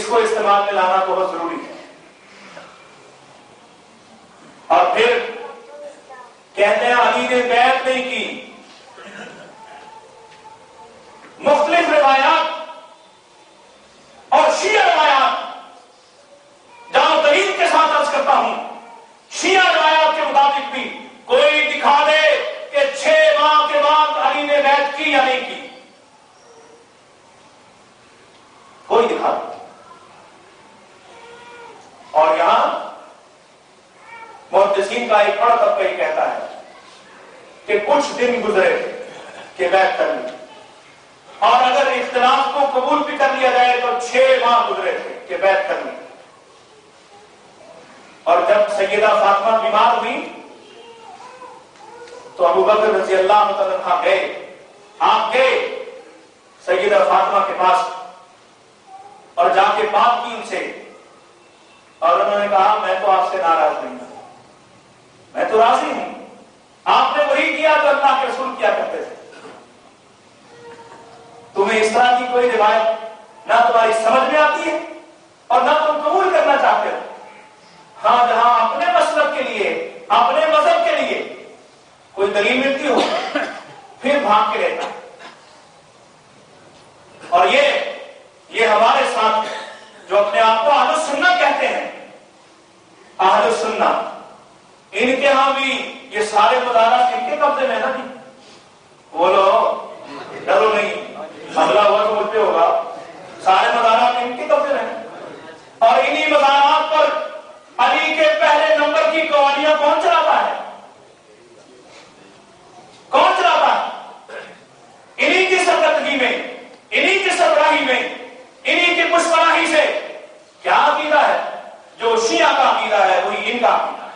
اس کو استعمال میں لانا بہت ضروری ہے. اور پھر کہتے ہیں علی نے بیعت نہیں کی. مختلف روایات اور شیعہ روایات، جہاں دلیل کے ساتھ عرض کرتا ہوں، شیعہ روایات کے مطابق بھی کوئی دکھا دے کہ 6 ماہ کے بعد علی نے بیعت کی یا نہیں کی. کوئی دکھا دے. اور یہاں محدثین کا ایک بڑا طبقہ یہ کہتا ہے کہ کچھ دن گزرے کہ بیعت کر لی، اور اگر اختلاف کو قبول بھی کر لیا جائے تو 6 ماہ گزرے تھے کہ بیعت کر لی. اور جب سیدہ فاطمہ بیمار ہوئی تو ابو بکر رضی اللہ عنہ گئے. آپ گئے سیدہ فاطمہ کے پاس اور جا کے بات کی ان سے، اور انہوں نے کہا میں تو آپ سے ناراض نہیں ہوں، میں تو راضی ہوں. آپ نے وہی کیا تو اللہ کے رسول کیا کرتے تھے. تمہیں اس طرح کی کوئی روایت نہ تمہاری سمجھ میں آتی ہے اور نہ تم قبول کرنا چاہتے ہو. ہاں جہاں اپنے مسلک کے لیے، اپنے مذہب کے لیے کوئی دلیل ملتی ہو پھر بھاگ کے رہتا. اور یہ ہمارے ساتھ جو اپنے آپ کو اہل السنہ کہتے ہیں، اہل السنہ، ان کے ہاں بھی یہ سارے مدارات ان کے قبضے میں ہے نا جی. بولو ڈرو نہیں، حملہ ہوا تو مجھ پہ ہوگا. سارے مدارات ان کے قبضے میں ہیں، اور انہی مدارات پر علی کے پہلے نمبر کی قوالیاں کون چلاتا ہے؟ کون چلاتا ہے؟ انہی کی سرکردگی میں، انہی کی سربراہی میں، انہی کی پشپناہی سے کیا عقیدہ ہے؟ جو شیعہ کا عقیدہ ہے وہی ان کا عقیدہ ہے.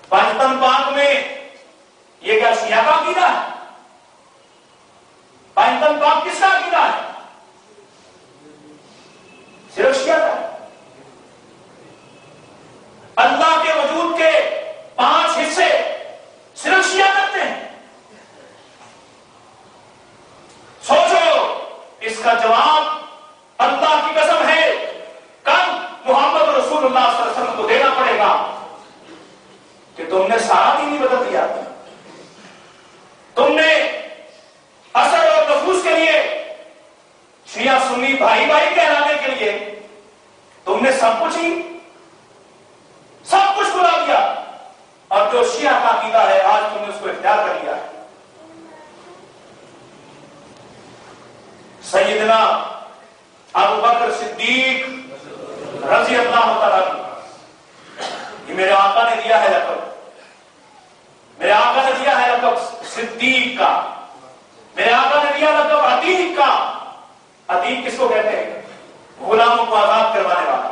پنجتن پاک میں یہ کیا شیعہ کا عقیدہ ہے؟ پنجتن پاک کس کا عقیدہ ہے؟ صرف شیعہ کا. اللہ کے وجود کے 5 حصے صرف شیعہ کرتے ہیں. سوچو اس کا جواب اللہ کی قسم ہے کل محمد رسول اللہ صلی اللہ علیہ وسلم کو دینا پڑے گا کہ تم نے سارا دین ہی بدل دیا. تم نے اثر اور نفوذ کے لیے شیعہ سنی بھائی بھائی کہلانے کے لیے تم نے سب کچھ بلا دیا، اور جو شیعہ کا عقیدہ ہے آج تم نے اس کو اختیار کر لیا ہے. سیدنا ابو بکر صدیق رضی اللہ تعالیٰ عنہ، یہ میرے آقا نے دیا ہے لقب. میرے آقا نے دیا ہے لقب صدیق کا. میرے آقا نے دیا لقب عتیق کا. عتیق کس کو کہتے ہیں؟ غلاموں کو آزاد کروانے والا.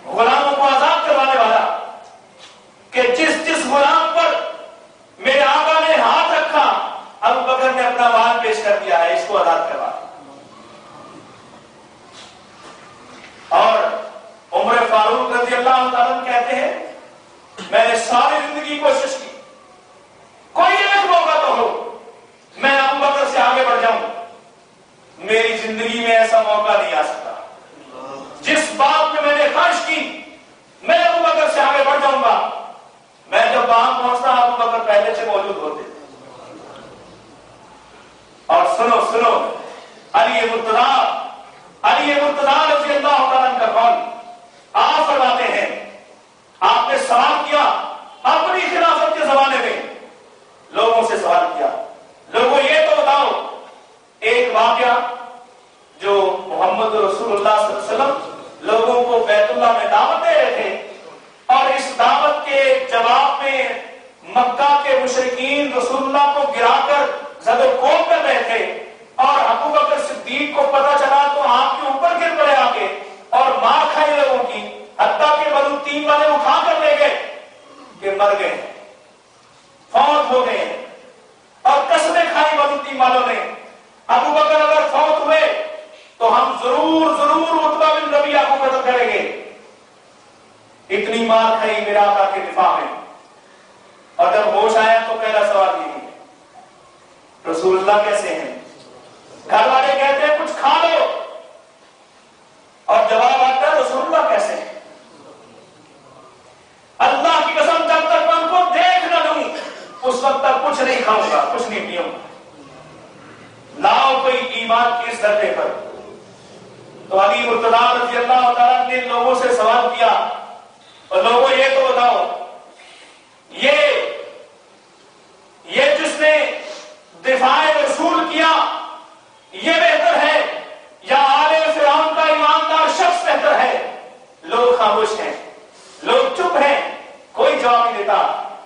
غلاموں کو آزاد کروانے والا کہ جس غلام پر میرے آقا نے ہاتھ رکھا ابو بکر نے اپنا مال پیش کر دیا ہے، اس کو آزاد کروا. اور عمر فاروق رضی اللہ تعالیٰ عنہ کہتے ہیں میں نے ساری زندگی کوشش کی کوئی ایک موقع تو ہو میں ابو بکر سے آگے بڑھ جاؤں. میری زندگی میں ایسا موقع نہیں آ سکتا. جس بات میں نے خواہش کی میں ابو بکر سے آگے بڑھ جاؤں گا، میں جب وہاں پہنچتا ابو بکر پہلے سے موجود ہوتے. اور سنو علی مرتضیٰ رضی اللہ تعالیٰ عنہ کا قول. آپ فرماتے ہیں آپ نے سوال کیا اپنی خلافت کے زمانے میں، لوگوں سے سوال کیا، لوگوں یہ تو بتاؤ ایک واقعہ جو محمد رسول اللہ صلی اللہ علیہ وسلم لوگوں کو بیت اللہ میں دعوت دے رہے تھے، اور اس دعوت کے جواب میں مکہ کے مشرکین رسول اللہ کو گرا کر زد و کوب کر رہے تھے، اور ابو بکر صدیق کو پتا چلا تو آپ کے اوپر گر پڑے آگے اور مار کھائی لوگوں کی، حتیٰ کہ بنو تیم والے اٹھا کر لے گئے کہ مر گئے، فوت ہو گئے. اور قسمیں کھائی بنو تیم والوں نے ابو بکر اگر فوت ہوئے تو ہم ضرور عتبہ بن ربیعہ کو قتل کریں گے. اتنی مار کھائی میرا آقا کے دفاع میں. اور جب ہوش آیا تو پہلا سوال یہ رسول اللہ کیسے ہیں؟ گھر والے ایمان کے اس درجے پر. تو علی مرتضیٰ رضی اللہ تعالیٰ نے لوگوں سے سوال کیا اور لوگوں یہ تو بتاؤ یہ جس نے دفاع رسول کیا یہ بہتر ہے یا آل فرعون کا ایماندار شخص بہتر ہے؟ لوگ خاموش ہیں, لوگ چپ ہیں, کوئی جواب نہیں دیتا.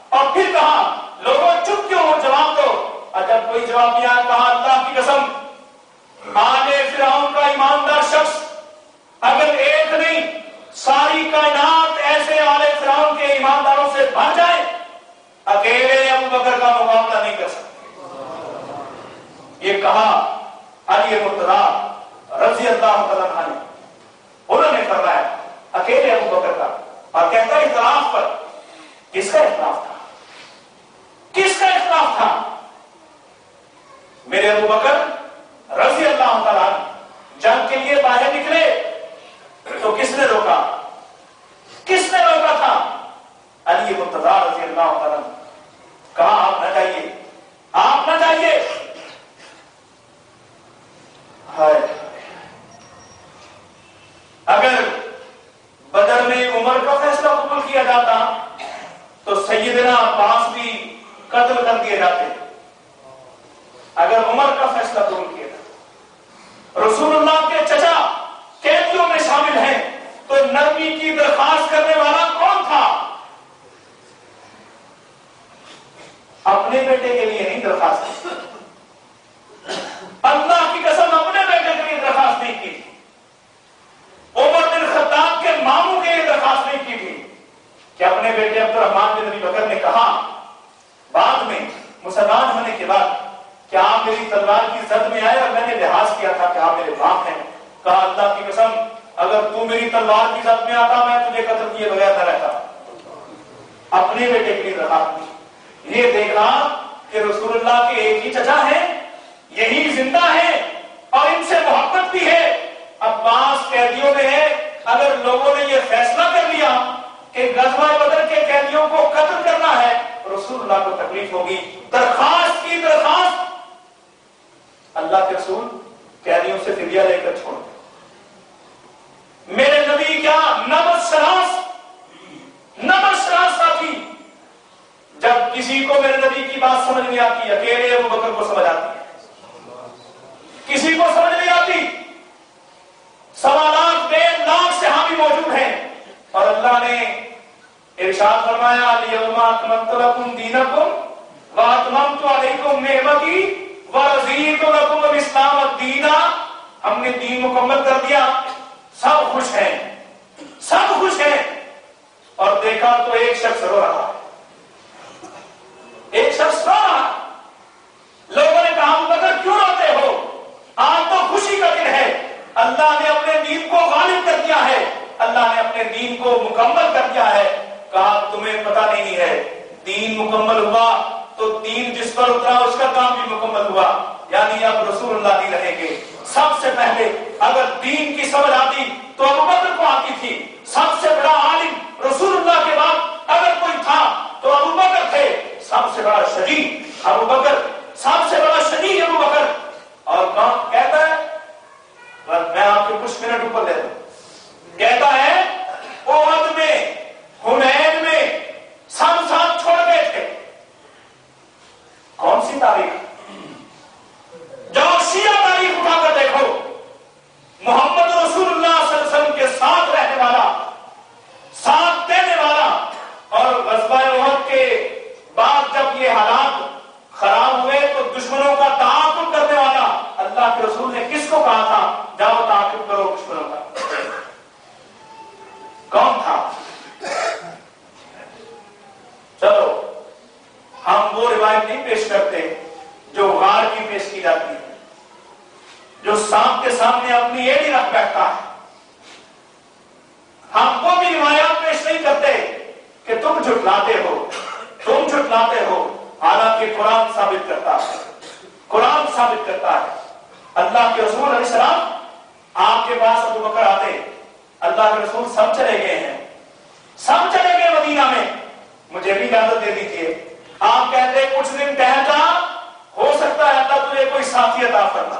اور پھر کہا لوگوں چپ کیوں ہو, جواب دو. اور جب کوئی جواب دیا کہا اللہ کی قسم آل فرعون کا ایماندار شخص اگر ایک نہیں ساری کائنات ایسے آل فرعون کے ایمانداروں سے بھر جائے اکیلے ابو بکر کا مقابلہ نہیں کر سکتے. یہ کہا علی مرتضیٰ رضی اللہ تعالیٰ عنہ نے. انہوں نے فرمایا اکیلے ابو بکر کا. اور کہتا ہے اختلاف پر. کس کا اختلاف تھا؟ کس کا اختلاف تھا؟ میرے ابو بکر رضی اللہ تعالیٰ عنہ جنگ کے لیے باہر نکلے تو کس نے روکا؟ کس نے روکا تھا؟ علی مرتضیٰ رضی اللہ تعالیٰ عنہ. کہا آپ نہ جائیے, آپ نہ جائیے. اگر بدر میں عمر کا فیصلہ قبول کیا جاتا تو سیدنا عباس بھی قتل کر دیے جاتے. اگر عمر کا فیصلہ قبول کیا جاتا, رسول اللہ کے چچا قیدیوں میں شامل ہیں تو نرمی کی درخواست کرنے والا کون تھا؟ اپنے بیٹے کے لیے نہیں درخواست, اللہ کی قسم اپنے بیٹے کے لیے درخواست نہیں کی. عمر بن خطاب کے ماموں کے لیے درخواست نہیں کی تھی کہ اپنے بیٹے عبد الرحمن بن ابی بکر نے کہا بعد میں مسلمان ہونے کے بعد کہ آپ میری تلوار کی زد میں آئے اور میں نے لحاظ کیا تھا کہ آپ میرے باپ ہیں. کہا اللہ کی قسم اگر تو میری تلوار کی زد میں آتا میں تجھے قتل کیے بغیر نہ رہتا. اپنے بیٹے کے لیے درخواست کی. یہ دیکھا کہ رسول اللہ کے ایک ہی چچا ہیں, یہی زندہ ہے اور ان سے محبت بھی ہے. عباس قیدیوں میں ہے. اگر لوگوں نے یہ فیصلہ کر لیا کہ غزوہ بدر کے قیدیوں کو قتل کرنا ہے رسول اللہ کو تکلیف ہوگی. درخواست کی درخواست. اللہ کے رسول قیدیوں سے فدیہ لے کر چھوڑ دیں. میرے نبی کیا نمس شراس ساتھی. جب کسی کو میرے نبی کی بات سمجھ نہیں آتی اکیلے ابو بکر کو سمجھ آتی ہے, کسی کو سمجھ نہیں آتی. سوالات 1.5 لاکھ صحابی موجود ہیں اور اللہ نے ارشاد فرمایا الیوم اکملت لکم دینکم واتممت علیکم نعمتی ورضیت لکم الاسلام دینا. ہم نے دین مکمل کر دیا. سب خوش ہیں, سب خوش ہیں. اور دیکھا تو ایک شخص رو رہا ہے, ایک شخص رو رہا. لوگوں نے کہا ابو بکر کیوں روتے ہو؟ آج تو خوشی کا دن ہے. اللہ نے اپنے دین کو غالب کر دیا ہے, اللہ نے اپنے دین کو مکمل کر دیا ہے. کہا تمہیں پتہ نہیں ہے دین مکمل ہوا تو دین جس پر اترا اس کا کام بھی مکمل ہوا. یعنی اب رسول اللہ نہیں رہیں گے. سب سے پہلے اگر دین کی سمجھ آتی تو ابو بکر کو آتی تھی. سب سے بڑا عالم رسول اللہ کے بعد اگر کوئی تھا تو ابو بکر تھے. سب سے بڑا شجاع ابو بکر, سب سے بڑا شجاع ابو بکر. اور کون کہتا ہے, میں آپ کو کچھ منٹ اوپر لے دوں, کہتا ہے احد میں حنین میں سب ساتھ چھوڑ گئے تھے. کون سی تاریخ؟ جو شیعہ تاریخ اٹھا کر دیکھو, محمد رسول اللہ صلی اللہ علیہ وسلم کے ساتھ رہنے والا, ساتھ دینے والا, اور غزوہ احد کے بعد جب یہ حالات خراب ہوئے تو دشمنوں کا تعاقب کرنے والا اللہ کے رسول نے کس کو کہا تھا جاؤ تعاقب کرو دشمنوں کا؟ کون تھا؟ چلو ہم وہ روایت نہیں پیش کرتے جو غار کی پیش کی جاتی ہے, جو سانپ کے سامنے اپنی ایڑی رکھ بیٹھتا ہے. ہم وہ بھی روایات پیش نہیں کرتے کہ تم جھٹلاتے ہو, تم جھٹلاتے ہو. حالانکہ قرآن ثابت کرتا ہے, قرآن ثابت کرتا ہے. اللہ کے رسول علیہ السلام آپ کے پاس ابو بکر آتے, اللہ کے رسول سب چلے گئے ہیں, سب چلے گئے مدینہ میں, مجھے بھی اجازت دے دیجیے. آپ کہتے کچھ دن ٹہل جا, ہو سکتا ہے اللہ تجھے کوئی ساتھی عطا فرما.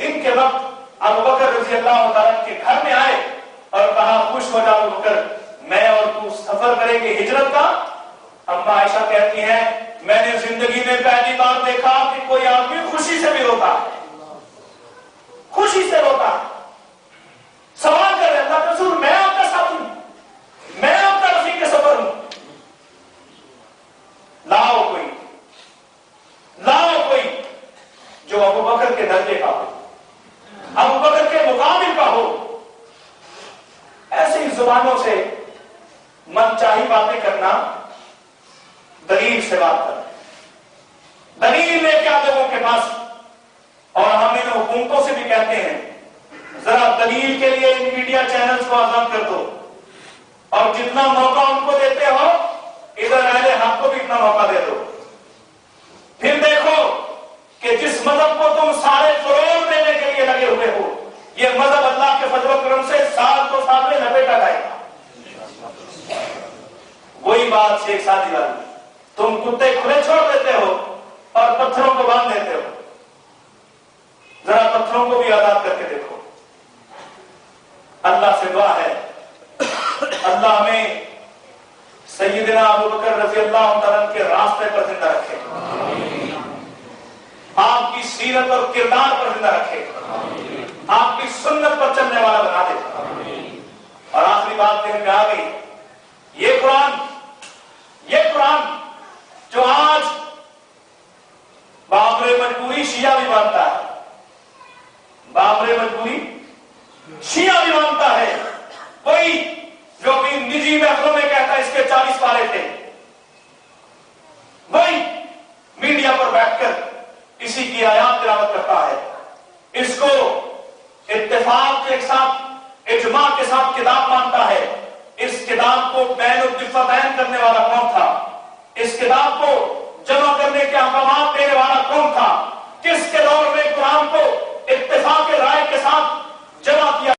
دن کے وقت ابو بکر رضی اللہ تعالیٰ کے گھر میں آئے اور کہا خوش ہو جا ابو بکر، میں اور تو سفر کریں گے ہجرت کا۔ اما عائشہ کہتی ہیں میں نے زندگی میں پہلی بار دیکھا کہ کوئی آدمی خوشی سے بھی روتا ہے، خوشی سے روتا ہے۔ سوال کر رہے اللہ کے رسول میں آپ کا ساتھی ہوں، میں آپ کا رفیق سفر ہوں، لاؤ کوئی جو ابو بکر کے درجے کا ہو، ابو بکر کے مقابل کا ہو۔ ایسے ہی زبانوں سے من چاہی باتیں کرنا، دلیل سے بات کرنا، دلیل لے کے لوگوں کے پاس۔ اور ہم ان حکومتوں سے بھی کہتے ہیں ذرا دلیل کے لیے ان میڈیا چینلز کو آزاد کر دو، اور جتنا موقع ان کو دیتے ہو ادھر اہل حق کو بھی اتنا موقع دے دو۔ پھر دیکھو کہ جس مذہب کو تم سارے فروغ دینے کے لیے لگے ہوئے ہو، یہ مذہب اللہ کے فضل و کرم سے سال کو سال میں لپیٹا جائے گا۔ وہی بات شیخ سعدی والی، تم کتے کھلے چھوڑ دیتے ہو اور پتھروں کو باندھ دیتے ہو، ذرا پتھروں کو بھی آزاد کر کے دیکھو۔ اللہ سے دعا ہے اللہ ہمیں سیدنا ابو بکر رضی اللہ تعالیٰ کے راستے پر زندہ رکھے، آپ کی سیرت اور کردار پر زندہ رکھے، آپ کی سنت پر چلنے والا بنا دے۔ اور آخری بات ذہن میں آ گئی، یہ قرآن جو آج بابر مجبوری شیعہ بھی مانتا ہے، بابر مجبوری شیعہ بھی مانتا ہے، وہی جو اپنی نجی محفلوں میں کہتا ہے اس کے 40 پارے تھے، وہی میڈیا پر بیٹھ کر اسی کی آیات تلاوت کرتا ہے، اس کو اتفاق کے ساتھ اجماع کے ساتھ کتاب مانتا ہے۔ اس کتاب کو بین الدفتین کرنے والا کون تھا؟ اس کتاب کو جمع کرنے کے احکامات